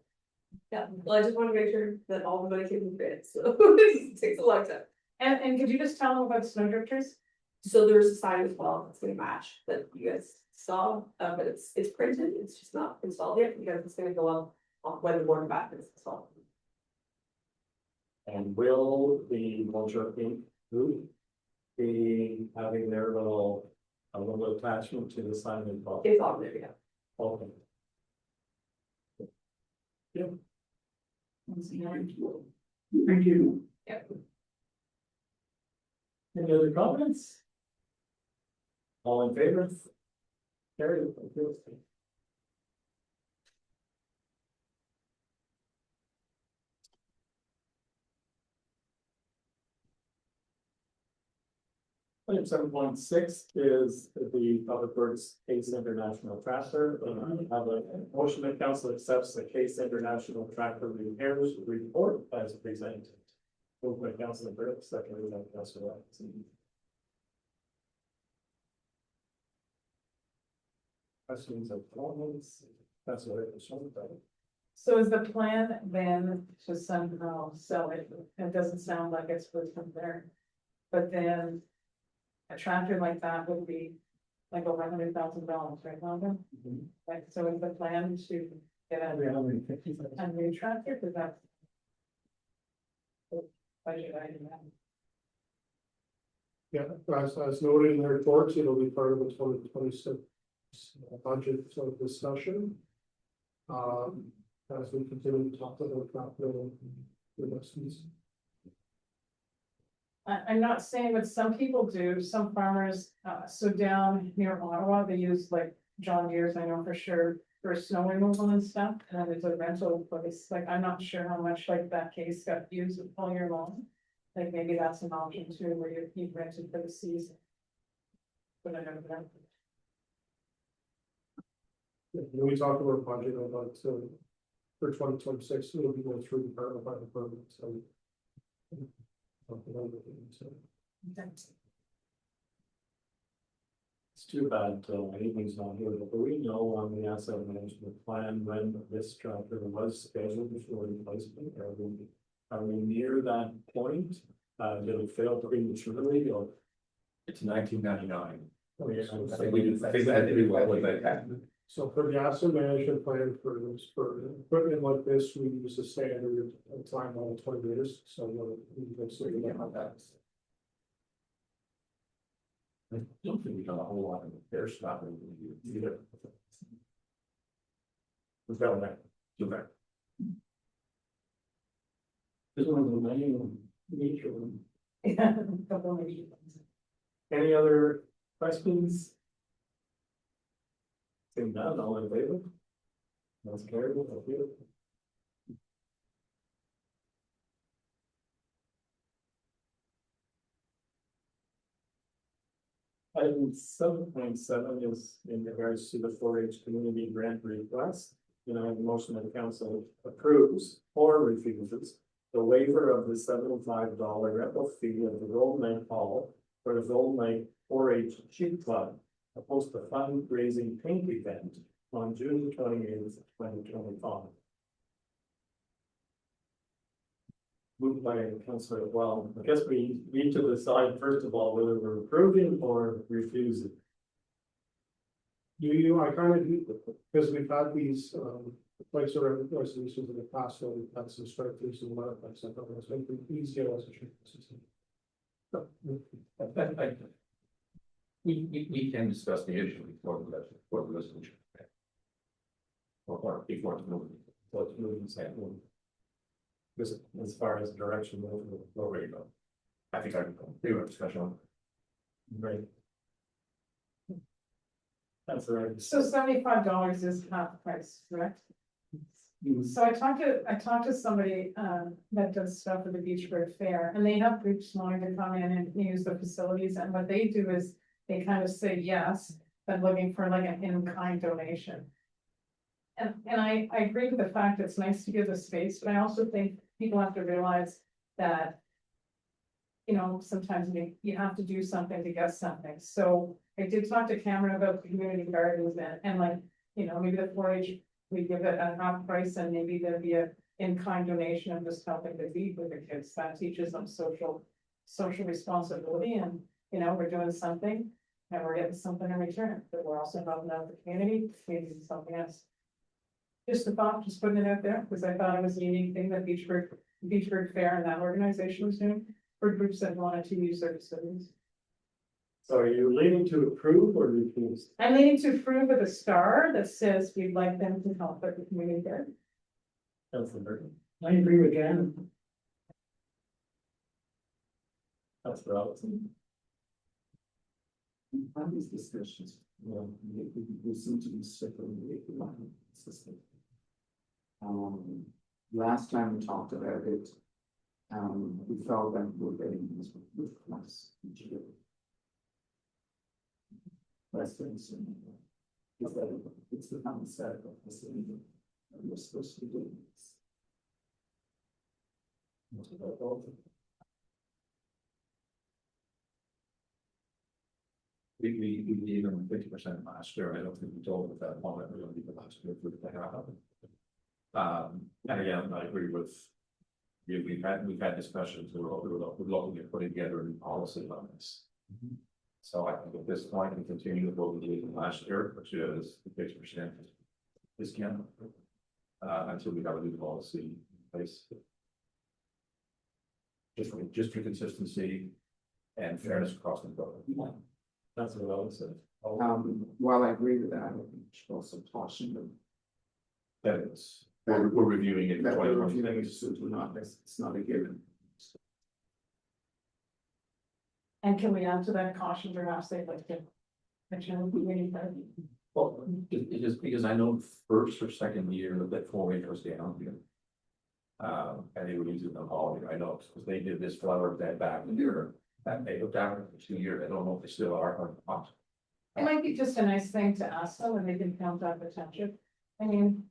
[SPEAKER 6] Yeah, well, I just want to make sure that all the money can be fit, so it takes a long time.
[SPEAKER 2] And could you just tell them about snow drifters?
[SPEAKER 6] So there's a sign as well, that's gonna match that you guys saw, but it's printed, it's just not installed yet, because it's gonna go up on when the board back is installed.
[SPEAKER 1] And will the Vulture Inc. group be having their a little attachment to the sign as well?
[SPEAKER 6] It's on there, yeah.
[SPEAKER 1] Okay.
[SPEAKER 3] Thank you.
[SPEAKER 1] Any other comments? All in favor? Carried. Thank you. Item 7.6 is the Public Works Case International Tractor. I have a motion that council accepts the Case International Tractor repairs report as presented. Moved by Councilor Burke, seconded by Councilor Robinson. Questions or comments? Councilor Robinson.
[SPEAKER 2] So is the plan then to somehow sell it? It doesn't sound like it's worth from there. But then a tractor like that would be like over $100,000, right, Logan? Like, so is the plan to get a new tractor, because that's budget item.
[SPEAKER 4] Yeah, as noted in the reports, it'll be part of the 2026 budget sort of discussion. As we continue to talk about capital investments.
[SPEAKER 2] I'm not saying what some people do, some farmers, so down near Ottawa, they use like John Deere's, I know for sure, for snow removal and stuff, and it's a rental place, like, I'm not sure how much like that case got used all year long. Like, maybe that's an option too, where you rent it for the season. But I don't know.
[SPEAKER 4] When we talk about budget, about for 2026, it'll be going through department by department, so.
[SPEAKER 1] It's too bad, Amy's not here, but we know on the asset management plan when this tractor was scheduled for replacement, are we near that point? Did it fail prematurely or?
[SPEAKER 7] It's 1999.
[SPEAKER 1] Oh, yeah.
[SPEAKER 7] I think we did, I think that did well with that.
[SPEAKER 4] So for the asset management plan for equipment like this, we use a standard timeline of 20 years, so we'll see about that.
[SPEAKER 7] I don't think we've done a whole lot of repair stuff either.
[SPEAKER 1] We've got that.
[SPEAKER 7] Okay.
[SPEAKER 1] This one of the main nature.
[SPEAKER 2] Yeah, couple of years.
[SPEAKER 1] Any other questions? Seeing none, all in favor? That's carried. Thank you. Item 7.7 is in regards to the 4-H community grant request. I have a motion that the council approves or refuses the waiver of the $75 rental fee of the Golden Lake Hall for the Golden Lake 4-H Sheep Club to host a fundraising paint event on June 28th, 2025. Moved by Councilor, well, I guess we need to decide first of all whether we're approving or refusing.
[SPEAKER 4] I kind of do, because we've had these, like sort of resolutions in the past, so we've had some strike throughs and modifieds, I thought it was making it easier as a system.
[SPEAKER 7] We can discuss the issue before the resolution. Or before it's moving.
[SPEAKER 1] So it's moving second. As far as direction,
[SPEAKER 7] Well, there you go. I think I can do a discussion on.
[SPEAKER 1] right. That's right.
[SPEAKER 2] So $75 is half price, correct? So I talked to somebody that does stuff for the Beachford Fair, and they have groups wanting to come in and use the facilities, and what they do is they kind of say yes, but looking for like an in-kind donation. And I agree with the fact that it's nice to give the space, but I also think people have to realize that, sometimes you have to do something to get something. So I did talk to Cameron about the community gardens and like, maybe the 4-H, we give it a half price and maybe there'd be a in-kind donation of just helping to feed with the kids. That teaches them social social responsibility and, you know, we're doing something. And we're getting something in return, but we're also helping out the community, maybe something else. Just a thought, just putting it out there, because I thought it was a unique thing that Beachburg Fair and that organization was doing for groups that wanted to use their facilities.
[SPEAKER 1] So are you leaning to approve or refuse?
[SPEAKER 2] I'm leaning to approve with a star that says we'd like them to help with the community there.
[SPEAKER 1] Councilor Burton? I agree with Jan. Councilor Allison?
[SPEAKER 7] Have these discussions, we seem to be separated from the system. Last time we talked about it, we felt that we were getting this with class each year. Less than soon. Is that it's the concept of the city that we're supposed to be doing this. What about all of it? We gave them 50% last year. I don't think we told them at that moment we're going to be the last year for it to happen. And again, I agree with you. We've had discussions. We're looking at putting together a new policy on this. So I think at this point we continue with what we did last year, which is the 50% discount until we have a new policy in place. Just for consistency and fairness across the board.
[SPEAKER 1] That's what I would say.
[SPEAKER 7] While I agree with that, I think we should also caution them.
[SPEAKER 3] That is, we're reviewing it.
[SPEAKER 7] That we're reviewing it, so do not, it's not a given.
[SPEAKER 2] And can we add to that caution perhaps they'd like to mention the community there?
[SPEAKER 7] Well, it is because I know first or second year that 4 goes down here. And they were using them all year, I know, because they did this flower bed back in there, that they looked down for 2 years, I don't know if they still are or not.
[SPEAKER 2] It might be just a nice thing to ask them when they can count out the township. I mean,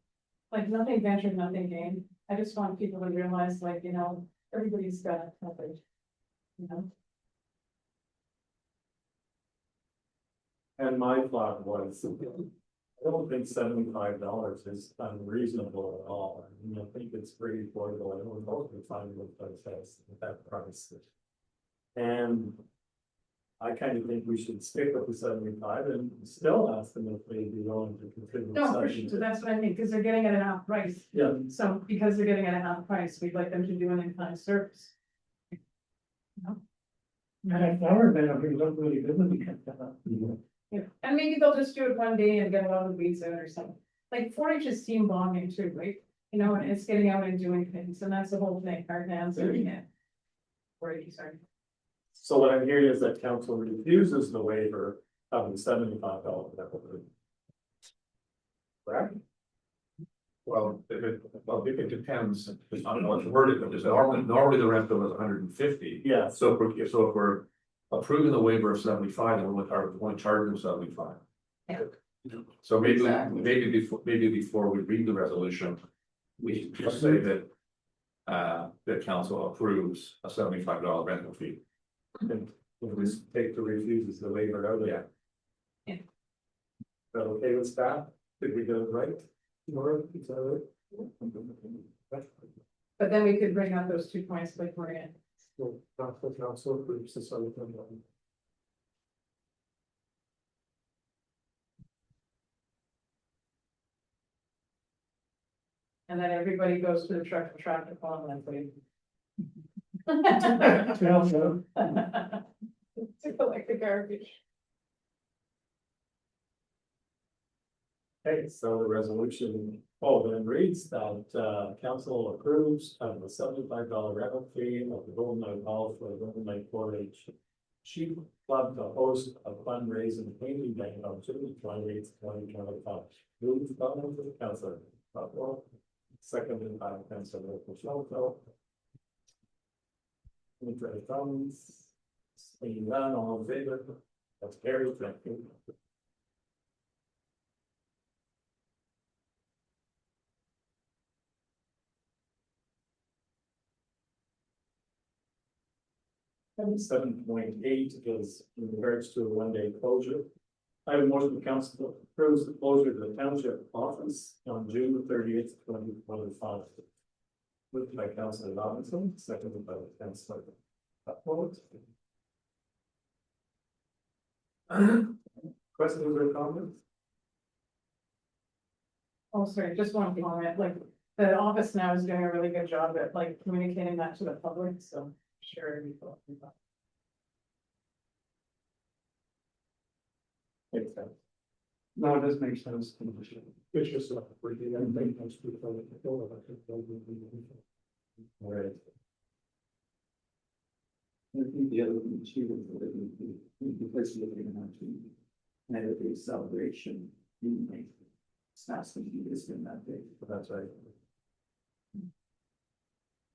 [SPEAKER 2] like nothing ventured, nothing gained. I just want people to realize, like, you know, everybody's got it covered. You know,
[SPEAKER 1] And my thought was, I don't think $75 is unreasonable at all. I mean, I think it's pretty affordable. I don't know if we find what those has at that price. And I kind of think we should stick with the 75 and still ask them if they'd be willing to contribute.
[SPEAKER 2] no, for
[SPEAKER 1] something
[SPEAKER 2] sure,
[SPEAKER 1] to-
[SPEAKER 2] that's what I mean, because they're getting it at half price.
[SPEAKER 1] Yeah,
[SPEAKER 2] So because they're getting it at half price, we'd like them to do an in-kind service.
[SPEAKER 1] and flower bed, we look really good when we get that.
[SPEAKER 2] Yeah, and maybe they'll just do it one day and get a lot of the weeds out or something. Like 4-H is team bonding too, right? You know, and it's getting out and doing things, and that's the whole thing, hard hands are in it. 4-H, sorry.
[SPEAKER 1] So what I'm hearing is that council refuses the waiver of the $75 level. Correct?
[SPEAKER 3] Well, it depends, it's on what's worded, but there's normally the rental is 150.
[SPEAKER 1] Yes.
[SPEAKER 3] So if we're approving the waiver of 75, then we're only charging them 75.
[SPEAKER 2] Yeah.
[SPEAKER 3] So maybe,
[SPEAKER 7] Exactly.
[SPEAKER 3] maybe before we read the resolution, we just say that that council approves a $75 rental fee.
[SPEAKER 1] And we'll just take the refuses the waiver out of
[SPEAKER 3] Yeah.
[SPEAKER 2] Yeah.
[SPEAKER 1] Is that okay with staff? Did we do it right? Laura, is that right?
[SPEAKER 2] But then we could bring up those 2 points like we're in.
[SPEAKER 4] So, not for council groups, the 75.
[SPEAKER 2] And then everybody goes to the tractor farm and they. To collect the garbage.
[SPEAKER 1] Okay, so the resolution, then reads that council approves of the $75 rental fee of the Golden Lake Hall for the Golden Lake 4-H Sheep Club to host a fundraising painting day on June 28th, 2025. Moved by Councilor Buffalo, seconded by Councilor Shelto. Any further comments? Seeing none, all in favor? That's carried, thank you. Item 7.8 is in regards to a one-day closure. I have a motion the council approves the closure of the township office on June 30th, 2025. Moved by Councilor Robinson, seconded by Councilor Opposed? Questions or comments?
[SPEAKER 2] Oh, sorry, just one comment, like, the office now is doing a really good job at like communicating that to the public, so sure.
[SPEAKER 1] Makes sense. No, it does make sense.
[SPEAKER 4] It's just like, I think most people.
[SPEAKER 1] Right.
[SPEAKER 8] I think the other thing too is that because you're going to have to have a celebration, you make it's not going to be this in that day.
[SPEAKER 1] That's right.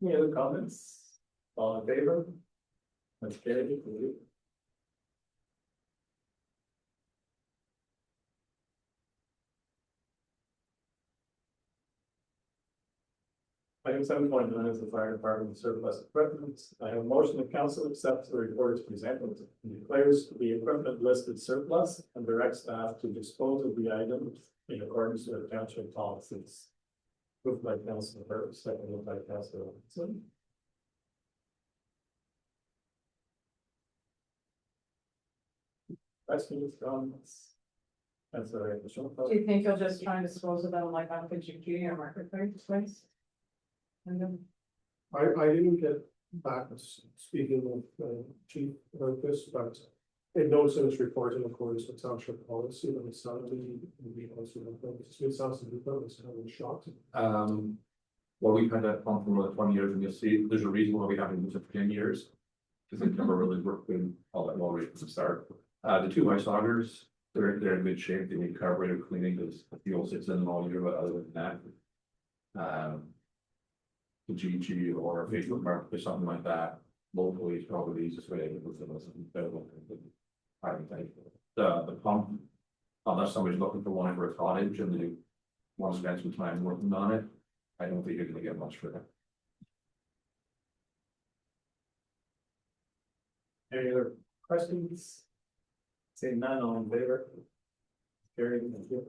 [SPEAKER 1] Any other comments? All in favor? That's carried. Item 7.9 is the fire department surplus equipment. I have a motion that council accepts the report as presented and declares the equipment listed surplus and directs staff to dispose of the item in accordance with township policies. Moved by Councilor Burke, seconded by Councilor Robinson. Questions, comments? Councilor Michelle.
[SPEAKER 2] Do you think you'll just try and dispose of them like on Kijiji or Marketplace? And then,
[SPEAKER 4] I didn't get back, speaking with chief about this, but it notes in its report in accordance with township policy, that it's not be also, it sounds to be it's having shocked.
[SPEAKER 7] Well, we've had that pump for about 20 years, and you'll see there's a reason why we haven't used it for 10 years. Because it never really worked in all that well right from the start. The two ice augers, they're in good shape, they need carburetor cleaning, because the fuel sits in them all year, but other than that. The GG or a Facebook market or something like that, locally is probably the easiest way to get with available. I think the pump, unless somebody's looking for one for a cottage and they want to spend some time working on it, I don't think you're gonna get much for that.
[SPEAKER 1] Any other questions? Say none, all in favor? Carried, thank you.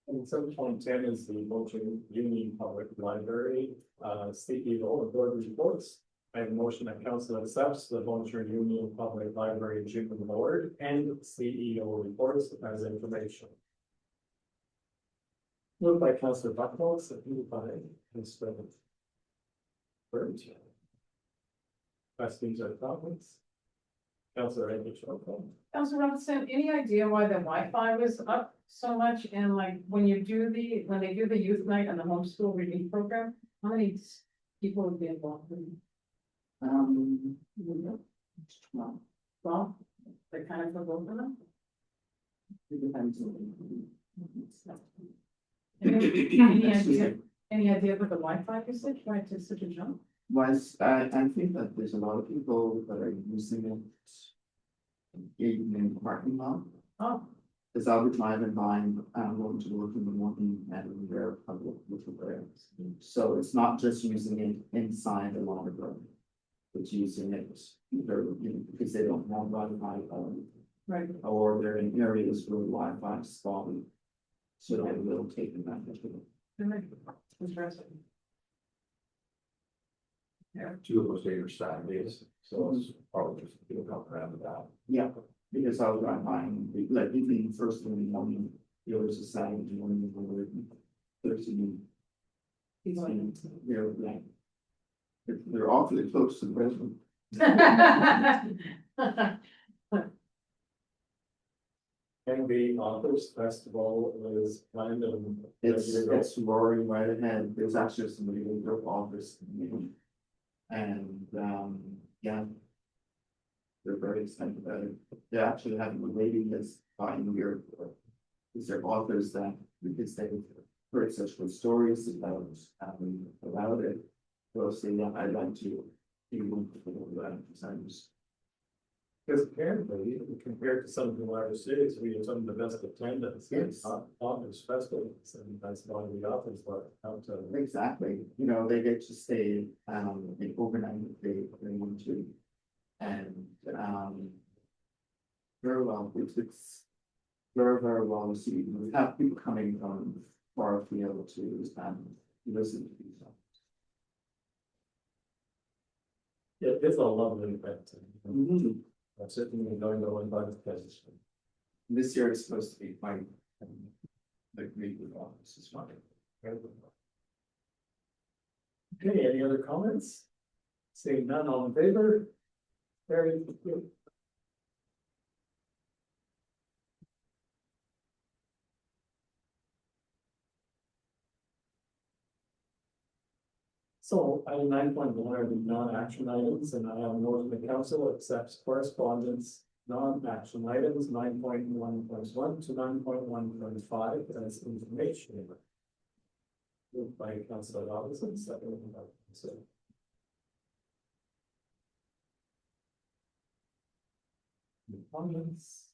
[SPEAKER 1] And 7.10 is the Moultrie Union Public Library, CEO and board reports. I have a motion that council accepts the Moultrie Union Public Library Junior Board and CEO reports as information. Moved by Councilor Bucknell, seconded by Councilor Burke. Questions or comments? Councilor Michelle.
[SPEAKER 2] Councilor Robinson, any idea why the Wi-Fi was up so much? And like, when they do the youth night and the homeschool relief program, how many people would be involved in? Well, they kind of provoke them. Any idea what the Wi-Fi usage, why it took such a jump?
[SPEAKER 8] I think that there's a lot of people that are using it in the parking lot.
[SPEAKER 2] Oh,
[SPEAKER 8] Because I'll be driving by and I'm going to work in the morning and we're public with the prayers. So it's not just using it inside the library. It's using it either, because they don't have Wi-Fi
[SPEAKER 2] right.
[SPEAKER 8] or they're in areas where Wi-Fi is spotty. So they will take advantage of it.
[SPEAKER 2] Interesting.
[SPEAKER 7] Yeah, 2 of those days are Saturdays, so it's probably just people come around with that.
[SPEAKER 8] Yeah, because I was right by, like, even first thing in the morning, there was a Saturday morning, where there's they're awfully close to the resident.
[SPEAKER 1] And the Authors Festival is planned and.
[SPEAKER 8] It's roaring right ahead, there's actually some really good authors. And, yeah. They're very excited about it. They're actually having a waiting list by year. These are authors that, because they've heard such good stories about it. They'll say, yeah, I'd like to be one for that.
[SPEAKER 1] Because apparently, compared to some of the larger cities, we have some of the best attendance.
[SPEAKER 8] Yes.
[SPEAKER 1] Authors festivals, and that's why the authors are out to.
[SPEAKER 8] Exactly, they get to stay, overnight if they want to. And, very well, it's very, very well received. We have people coming from far afield to listen to these.
[SPEAKER 1] It is a lovely event.
[SPEAKER 8] Mhm.
[SPEAKER 1] I'm certainly going to invite the guests.
[SPEAKER 8] This year it's supposed to be quite, the Greek office is fine.
[SPEAKER 1] Okay, any other comments? Seeing none, all in favor? Very good. So item 9.1 are the non-action items, and I have noted the council accepts correspondence, non-action items 9.1.1 to 9.1.5 as information. Moved by Councilor Robinson, seconded by Councilor. Any comments?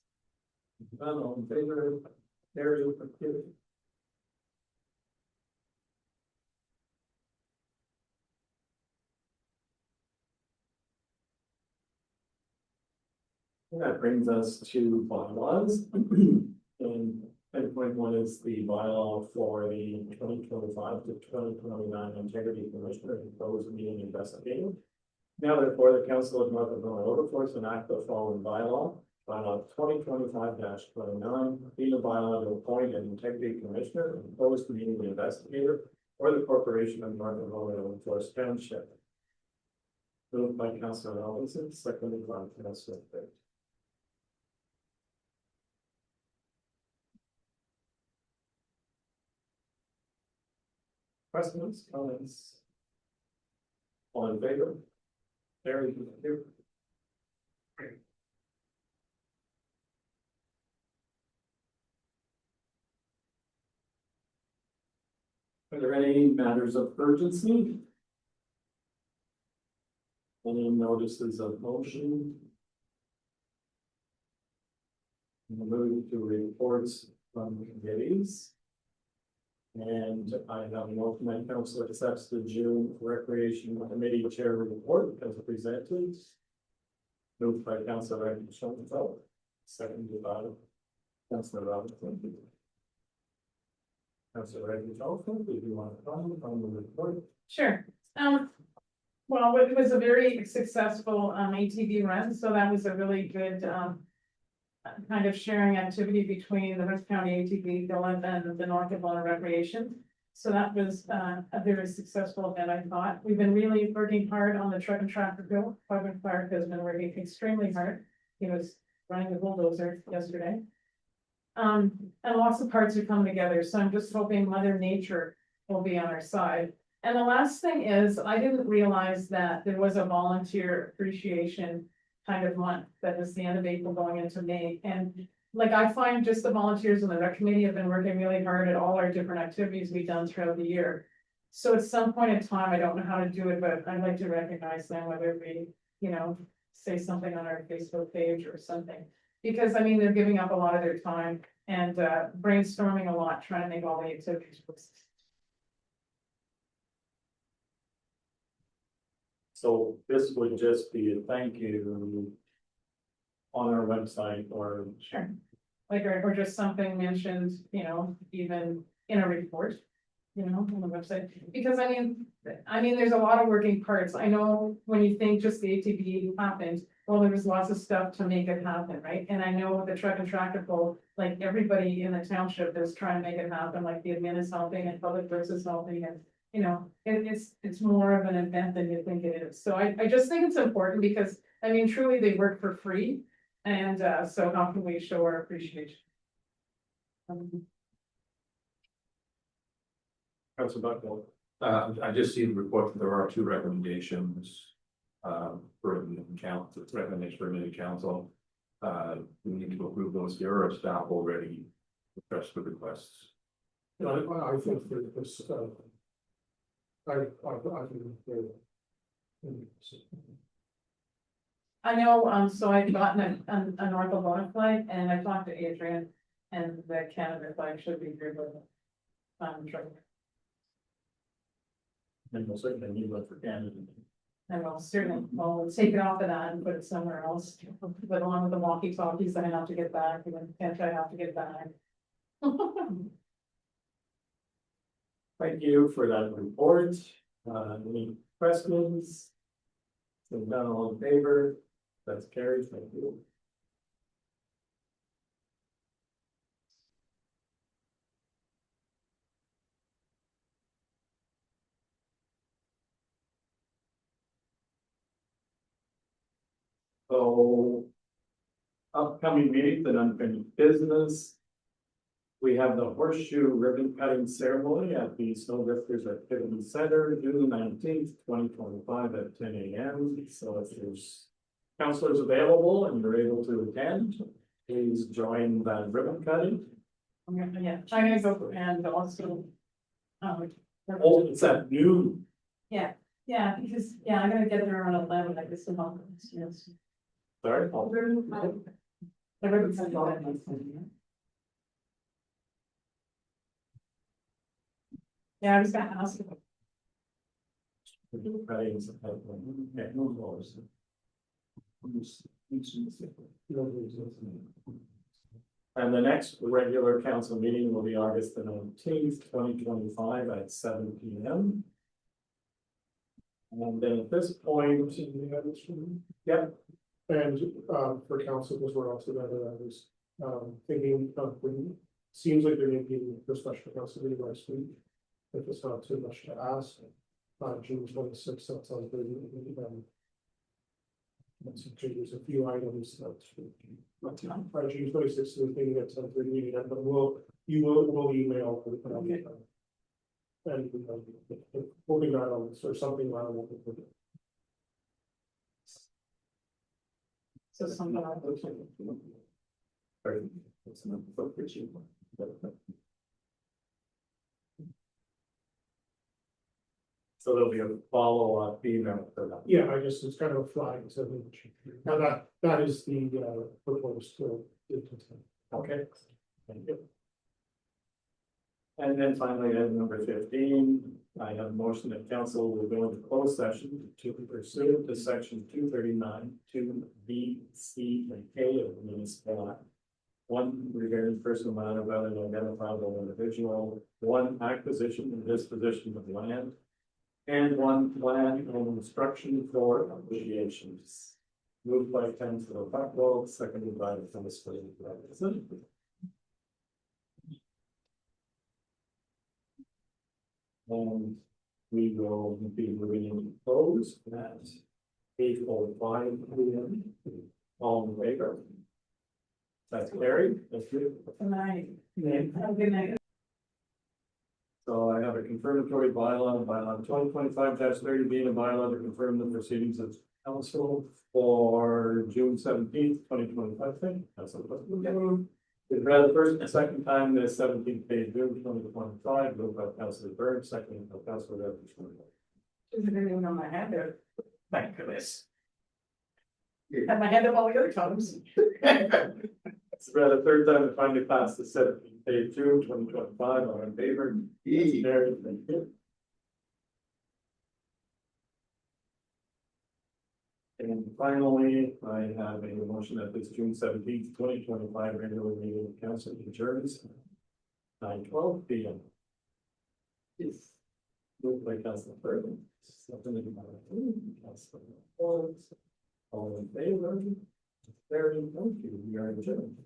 [SPEAKER 1] None, all in favor? Very good. That brings us to bylaws. And 10.1 is the bylaw for the 2025 to 2029 Integrity Commissioner and proposed meeting investigator. Now therefore, the Council of North Algona Wilberforce enact the following bylaw 2025-29, being a bylaw to appoint an Integrity Commissioner and proposed meeting investigator for the Corporation of North Algona Wilberforce Township. Moved by Councilor Robinson, seconded by Councilor Fitch. Questions, comments? All in favor? Very good. Are there any matters of urgency? Any notices of motion? We'll move to reports from committees. And I have a motion that council accepts the June Recreation Committee Chair report as presented. Moved by Councilor Schoenfeld, seconded by Councilor Robinson. Councilor Schoenfeld, if you want to comment on the report.
[SPEAKER 2] Sure. Well, it was a very successful ATV run, so that was a really good kind of sharing activity between the West County ATV Guild and the North Algona Recreation. So that was a very successful event, I thought. We've been really working hard on the truck and tractor bill. Kevin Clark has been working extremely hard. He was running the bulldozer yesterday. And lots of parts are coming together, so I'm just hoping Mother Nature will be on our side. And the last thing is, I didn't realize that there was a volunteer appreciation kind of month that was the end of April going into May. And like, I find just the volunteers in the rec committee have been working really hard at all our different activities we've done throughout the year. So at some point in time, I don't know how to do it, but I'd like to recognize them, whether we, say something on our Facebook page or something. Because I mean, they're giving up a lot of their time and brainstorming a lot, trying to make all the activities work.
[SPEAKER 1] So this would just be a thank you on our website or.
[SPEAKER 2] Sure. Like, or just something mentioned, even in a report, on the website, because I mean, there's a lot of working parts. I know when you think just the ATV happened, well, there was lots of stuff to make it happen, right? And I know the truck and tractor pull, like everybody in the township is trying to make it happen, like the admin is helping and public works is helping and it's more of an event than you think it is. So I just think it's important because, truly they work for free. And so how can we show our appreciation?
[SPEAKER 1] Councilor Buckle.
[SPEAKER 7] I just see the report that there are two recommendations. For the recommendation for the council. We need to approve those here, or staff already request the requests.
[SPEAKER 4] I think for this, I
[SPEAKER 2] know, so I've gotten a North Algona flag and I talked to Adrian and the Canada flag should be here, but
[SPEAKER 1] And we'll certainly need one for Canada.
[SPEAKER 2] And I'll certainly, I'll take it off of that and put it somewhere else, but along with the walkie talkies, I have to get back, and then I have to get back.
[SPEAKER 1] Thank you for that report. Any questions? So none, all in favor? That's carried, thank you. So. Upcoming meetings and unfinished business. We have the horseshoe ribbon cutting ceremony at the Snowdrifters Activity Center, June 19th, 2025 at 10 a.m. So if there's counselors available and you're able to attend, please join that ribbon cutting.
[SPEAKER 2] Yeah, I'm gonna go and also.
[SPEAKER 1] Oh, it's at noon.
[SPEAKER 2] Yeah, because, I'm gonna get there around 11, I guess, the month, yes.
[SPEAKER 1] Sorry.
[SPEAKER 2] Everybody's Yeah, I was gonna ask.
[SPEAKER 1] And the next regular council meeting will be August the 19th, 2025 at 7 p.m. And then at this point, yep,
[SPEAKER 4] And for council, because we're all together, I was thinking of, seems like there may be a special council meeting next week. If it's not too much to ask, June 26th, that sounds good. Let's see, there's a few items that. June 26th is the thing that's on the meeting, but we'll email.
[SPEAKER 2] Okay.
[SPEAKER 4] And we'll be right on this or something around.
[SPEAKER 2] So something like
[SPEAKER 1] it's not appropriate. So there'll be a follow-up email for that.
[SPEAKER 4] Yeah, I guess it's kind of a flag to now that is the proposed to.
[SPEAKER 1] Okay, thank you. And then finally, item number 15, I have a motion that council will go into closed session to pursue to section 239, 2B, C, and K of the municipal act. One, regarding personal matter about an identifiable individual, one, acquisition and disposition of land, and one, plan and instruction for negotiations. Moved by Councilor Buckwell, seconded by Councilor Robinson. And we will be moving into close at 8:05 p.m. All in favor? That's carried. That's good.
[SPEAKER 2] Good night. Have a good night.
[SPEAKER 1] So I have a confirmatory bylaw 2025-30 being a bylaw to confirm the proceedings of council for June 17th, 2025. That's what we've read the first and second time this 17th day of June 2025, moved by Councilor Byrd, second by Councilor Robinson.
[SPEAKER 2] Isn't anyone on my head there? Thank goodness. Had my head up all the other times.
[SPEAKER 1] It's read a third time to finally pass the 17th day of June 2025. All in favor? That's carried. Thank you. And finally, I have a motion that this June 17th, 2025 regular meeting of council adjourns 9:12 p.m. Yes. Moved by Councilor Burton, seconded by Councilor Forbes. All in favor? Very, thank you. We are adjourned.